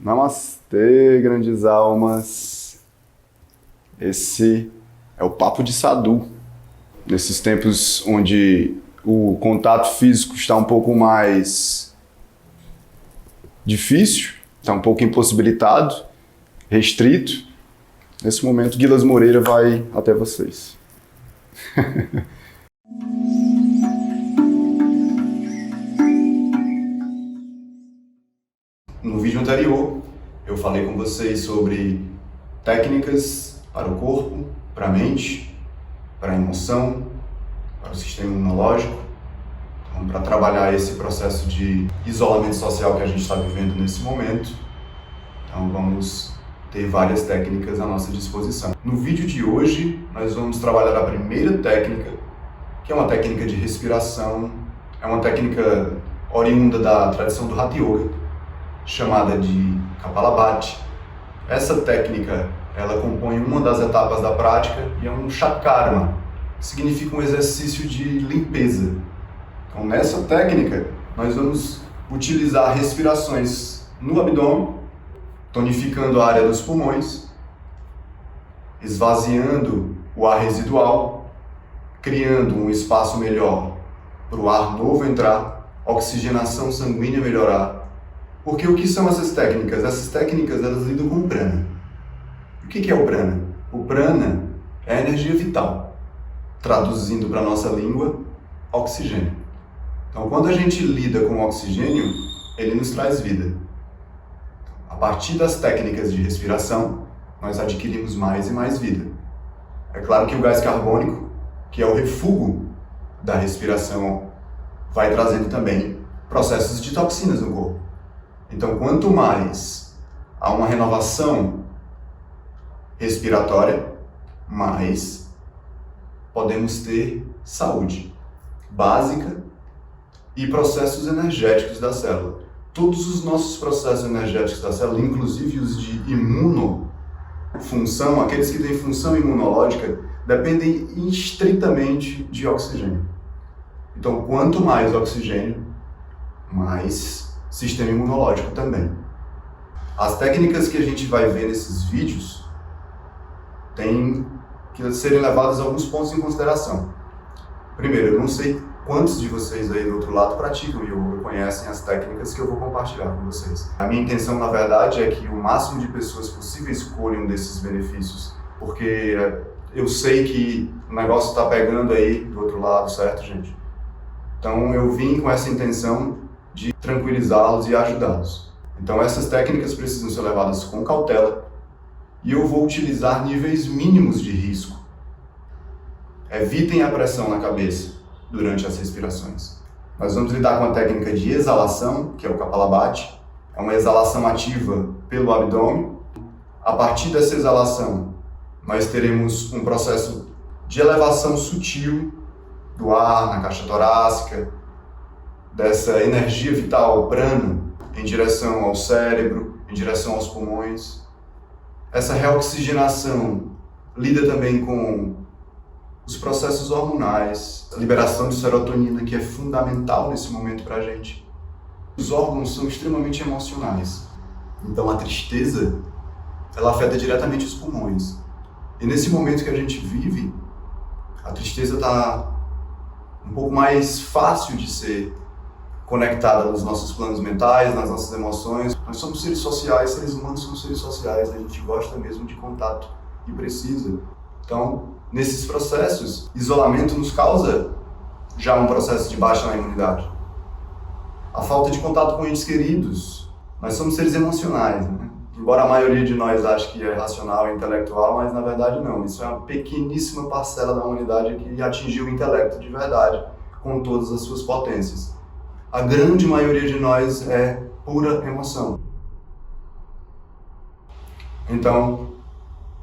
Namastê, grandes almas. Esse é o Papo de Sadhu. Nesses tempos onde o contato físico está um pouco mais difícil, está um pouco impossibilitado, restrito, nesse momento Guilas Moreira vai até vocês. No vídeo anterior, eu falei com vocês sobre técnicas para o corpo, para a mente, para a emoção, para o sistema imunológico, então, para trabalhar esse processo de isolamento social que a gente está vivendo nesse momento. Então vamos ter várias técnicas à nossa disposição. No vídeo de hoje, nós vamos trabalhar a primeira técnica, que é uma técnica de respiração, é uma técnica oriunda da tradição do Hatha Yoga, chamada de Kapalabhati. Essa técnica, ela compõe uma das etapas da prática e é um Shatkarma, que significa um exercício de limpeza. Então, nessa técnica, nós vamos utilizar respirações no abdômen, tonificando a área dos pulmões, esvaziando o ar residual, criando um espaço melhor para o ar novo entrar, oxigenação sanguínea melhorar. Porque o que são essas técnicas? Essas técnicas, elas lidam com o prana. O que é o prana? O prana é a energia vital, traduzindo para a nossa língua, oxigênio. Então, quando a gente lida com o oxigênio, ele nos traz vida. A partir das técnicas de respiração, nós adquirimos mais e mais vida. É claro que o gás carbônico, que é o refúgio da respiração, vai trazendo também processos de toxinas no corpo. Então, quanto mais há uma renovação respiratória, mais podemos ter saúde básica e processos energéticos da célula. Todos os nossos processos energéticos da célula, inclusive os de imunofunção, aqueles que têm função imunológica, dependem estritamente de oxigênio. Então, quanto mais oxigênio, mais sistema imunológico também. As técnicas que a gente vai ver nesses vídeos têm que serem levadas alguns pontos em consideração. Primeiro, eu não sei quantos de vocês aí do outro lado praticam e conhecem as técnicas que eu vou compartilhar com vocês. A minha intenção, na verdade, é que o máximo de pessoas possíveis colham desses benefícios, porque eu sei que o negócio está pegando aí do outro lado, certo, gente? Então eu vim com essa intenção de tranquilizá-los e ajudá-los. Então essas técnicas precisam ser levadas com cautela e eu vou utilizar níveis mínimos de risco. Evitem a pressão na cabeça durante as respirações. Nós vamos lidar com a técnica de exalação, que é o Kapalabhati. É uma exalação ativa pelo abdômen. A partir dessa exalação, nós teremos um processo de elevação sutil do ar na caixa torácica, dessa energia vital, prana, em direção ao cérebro, em direção aos pulmões. Essa reoxigenação lida também com os processos hormonais, a liberação de serotonina, que é fundamental nesse momento para a gente. Os órgãos são extremamente emocionais, então a tristeza, ela afeta diretamente os pulmões. E nesse momento que a gente vive, a tristeza está um pouco mais fácil de ser conectada nos nossos planos mentais, nas nossas emoções. Nós somos seres sociais, seres humanos são seres sociais, a gente gosta mesmo de contato e precisa. Então, nesses processos, isolamento nos causa já um processo de baixa na imunidade. A falta de contato com entes queridos, nós somos seres emocionais, né? Embora a maioria de nós ache que é racional e intelectual, mas na verdade não. Isso é uma pequeníssima parcela da humanidade que atingiu o intelecto de verdade, com todas as suas potências. A grande maioria de nós é pura emoção. Então,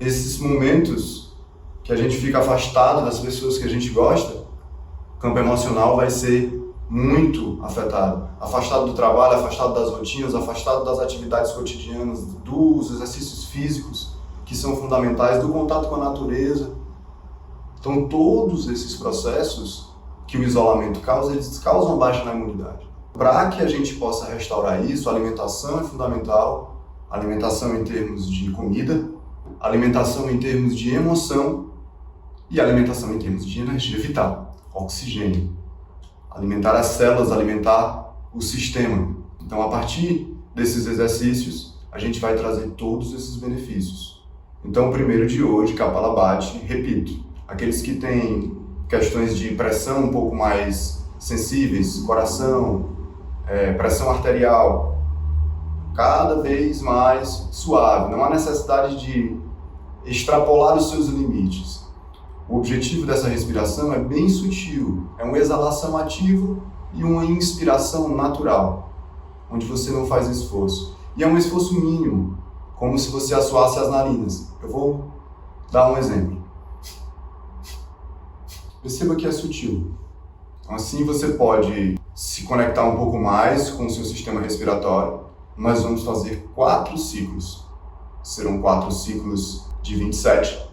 esses momentos que a gente fica afastado das pessoas que a gente gosta, o campo emocional vai ser muito afetado. Afastado do trabalho, afastado das rotinas, afastado das atividades cotidianas, dos exercícios físicos, que são fundamentais, do contato com a natureza. Então, todos esses processos que o isolamento causa, eles causam baixa na imunidade. Para que a gente possa restaurar isso, a alimentação é fundamental, Alimentação em termos de comida, alimentação em termos de emoção e alimentação em termos de energia vital, oxigênio. Alimentar as células, alimentar o sistema. Então, a partir desses exercícios, a gente vai trazer todos esses benefícios. Então, o primeiro de hoje, Kapalabhati, repito, aqueles que têm questões de pressão um pouco mais sensíveis, coração, pressão arterial, cada vez mais suave. Não há necessidade de extrapolar os seus limites. O objetivo dessa respiração é bem sutil. É uma exalação ativa e uma inspiração natural, onde você não faz esforço. E é um esforço mínimo, como se você assoasse as narinas. Eu vou dar um exemplo. Perceba que é sutil. Então, assim você pode se conectar um pouco mais com o seu sistema respiratório. Nós vamos fazer 4 ciclos. Serão 4 ciclos de 27,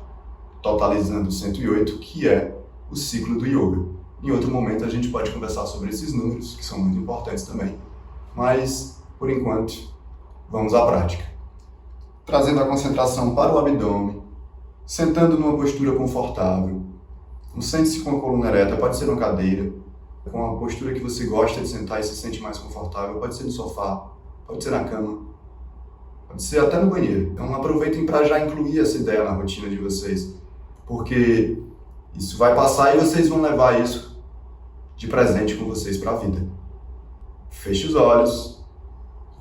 totalizando 108, que é o ciclo do yoga. Em outro momento a gente pode conversar sobre esses números, que são muito importantes também. Mas, por enquanto, vamos à prática. Trazendo a concentração para o abdômen, sentando numa postura confortável. Sente-se com a coluna ereta, pode ser numa cadeira, com a postura que você gosta de sentar e se sente mais confortável, pode ser no sofá, pode ser na cama, pode ser até no banheiro. Então aproveitem para já incluir essa ideia na rotina de vocês, porque isso vai passar e vocês vão levar isso de presente com vocês para a vida. Feche os olhos,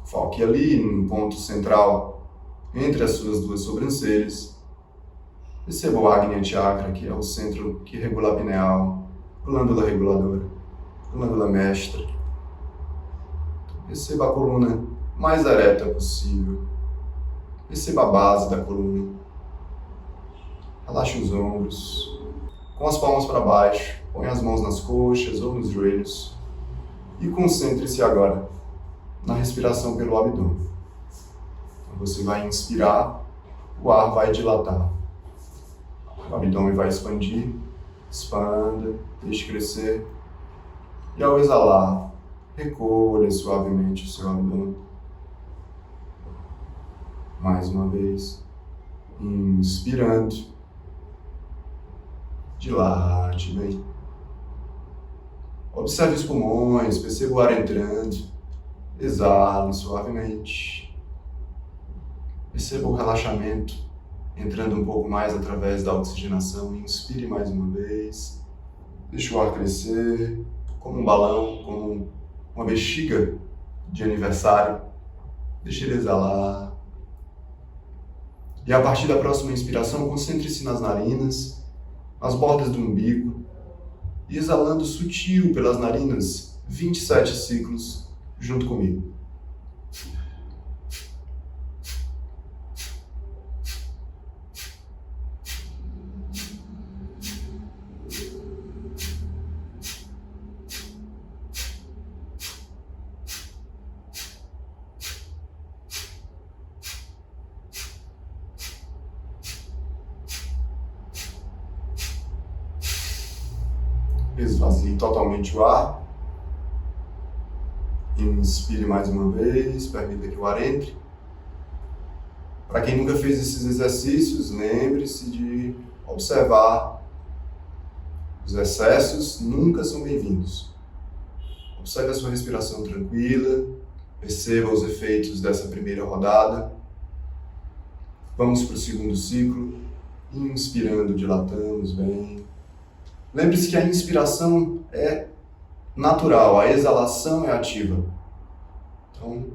foque ali num ponto central entre as suas 2 sobrancelhas. Perceba o Agnya Chakra, que é o centro que regula a pineal, glândula reguladora, glândula mestra. Perceba a coluna mais ereta possível. Perceba a base da coluna. Relaxe os ombros. Com as palmas para baixo, põe as mãos nas coxas ou nos joelhos. E concentre-se agora na respiração pelo abdômen. Você vai inspirar, o ar vai dilatar. O abdômen vai expandir, expanda, deixe crescer. E ao exalar, recolha suavemente o seu abdômen. Mais uma vez, inspirando, dilate bem. Observe os pulmões, perceba o ar entrando, exale suavemente. Perceba o relaxamento entrando um pouco mais através da oxigenação. Inspire mais uma vez. Deixe o ar crescer, como um balão, como uma bexiga de aniversário. Deixe ele exalar. E a partir da próxima inspiração, concentre-se nas narinas, nas bordas do umbigo, e exalando sutil pelas narinas, 27 ciclos, junto comigo. Esvazie totalmente o ar. Inspire mais uma vez, permita que o ar entre. Para quem nunca fez esses exercícios, lembre-se de observar. Os excessos nunca são bem-vindos. Observe a sua respiração tranquila, perceba os efeitos dessa primeira rodada. Vamos para o segundo ciclo. Inspirando, dilatamos bem. Lembre-se que a inspiração é natural, a exalação é ativa. Então,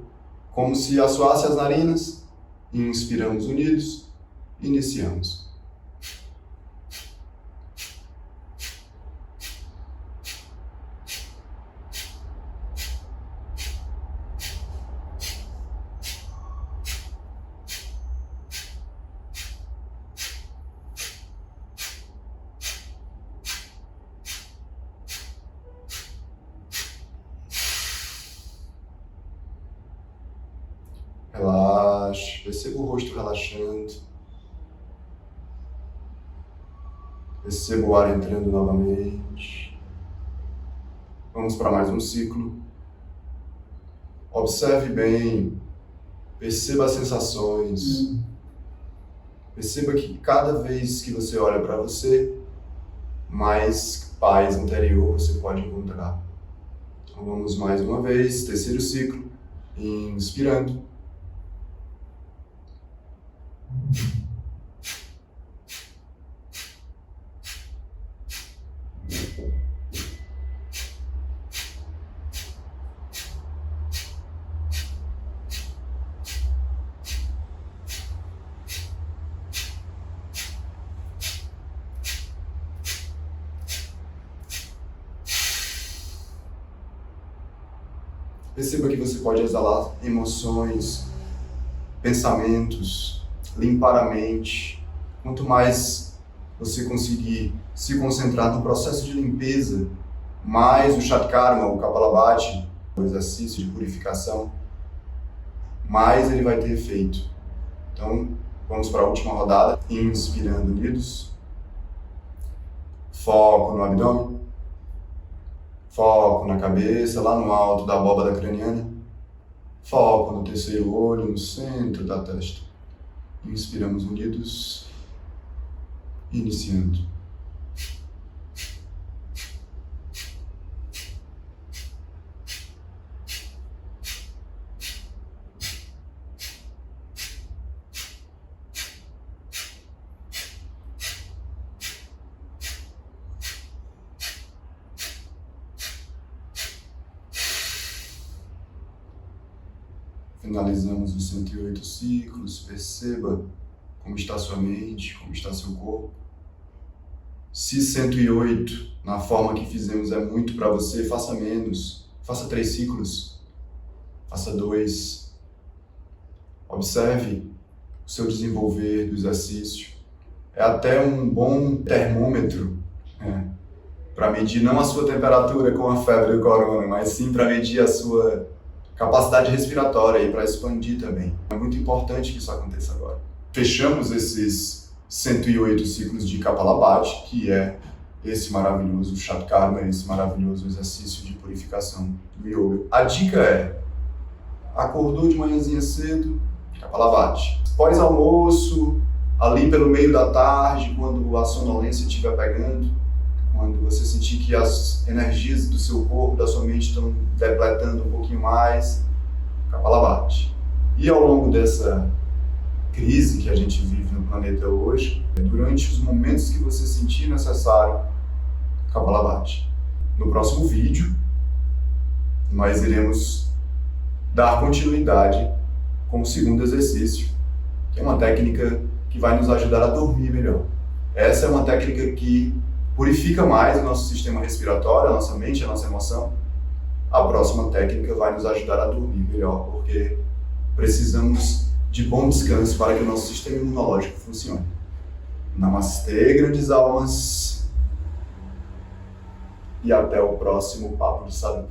como se assoasse as narinas, inspiramos unidos, iniciamos. Relaxe, perceba o rosto relaxando. Perceba o ar entrando novamente. Vamos para mais um ciclo. Observe bem Perceba as sensações. Perceba que cada vez que você olha para você, mais paz interior você pode encontrar. Então vamos mais uma vez, terceiro ciclo, inspirando. Perceba que você pode exalar emoções, pensamentos, limpar a mente. Quanto mais você conseguir se concentrar no processo de limpeza, mais o Shatkarma, o Kapalabhati, o exercício de purificação, mais ele vai ter efeito. Então, vamos para a última rodada. Inspirando unidos. Foco no abdômen. Foco na cabeça, lá no alto da abóbada craniana. Foco no terceiro olho, no centro da testa. Inspiramos unidos. Iniciando. Finalizamos os 108 ciclos. Perceba como está sua mente, como está seu corpo. Se 108 na forma que fizemos é muito para você, faça menos. Faça 3 ciclos. Faça 2. Observe o seu desenvolver do exercício. É até um bom termômetro para medir não a sua temperatura com a febre do corona, mas sim para medir a sua capacidade respiratória e para expandir também. É muito importante que isso aconteça agora. Fechamos esses 108 ciclos de Kapalabhati, que é esse maravilhoso Shatkarma, esse maravilhoso exercício de purificação do yoga. A dica é, acordou de manhãzinha cedo, Kapalabhati. Pós-almoço, ali pelo meio da tarde, quando a sonolência estiver pegando, quando você sentir que as energias do seu corpo, da sua mente estão depletando um pouquinho mais, Kapalabhati. E ao longo dessa crise que a gente vive no planeta hoje, durante os momentos que você sentir necessário, Kapalabhati. No próximo vídeo, nós iremos dar continuidade com o segundo exercício, que é uma técnica que vai nos ajudar a dormir melhor. Essa é uma técnica que purifica mais o nosso sistema respiratório, a nossa mente, a nossa emoção. A próxima técnica vai nos ajudar a dormir melhor, porque precisamos de bom descanso para que o nosso sistema imunológico funcione. Namastê, grandes almas, e até o próximo Papo de Sadhu.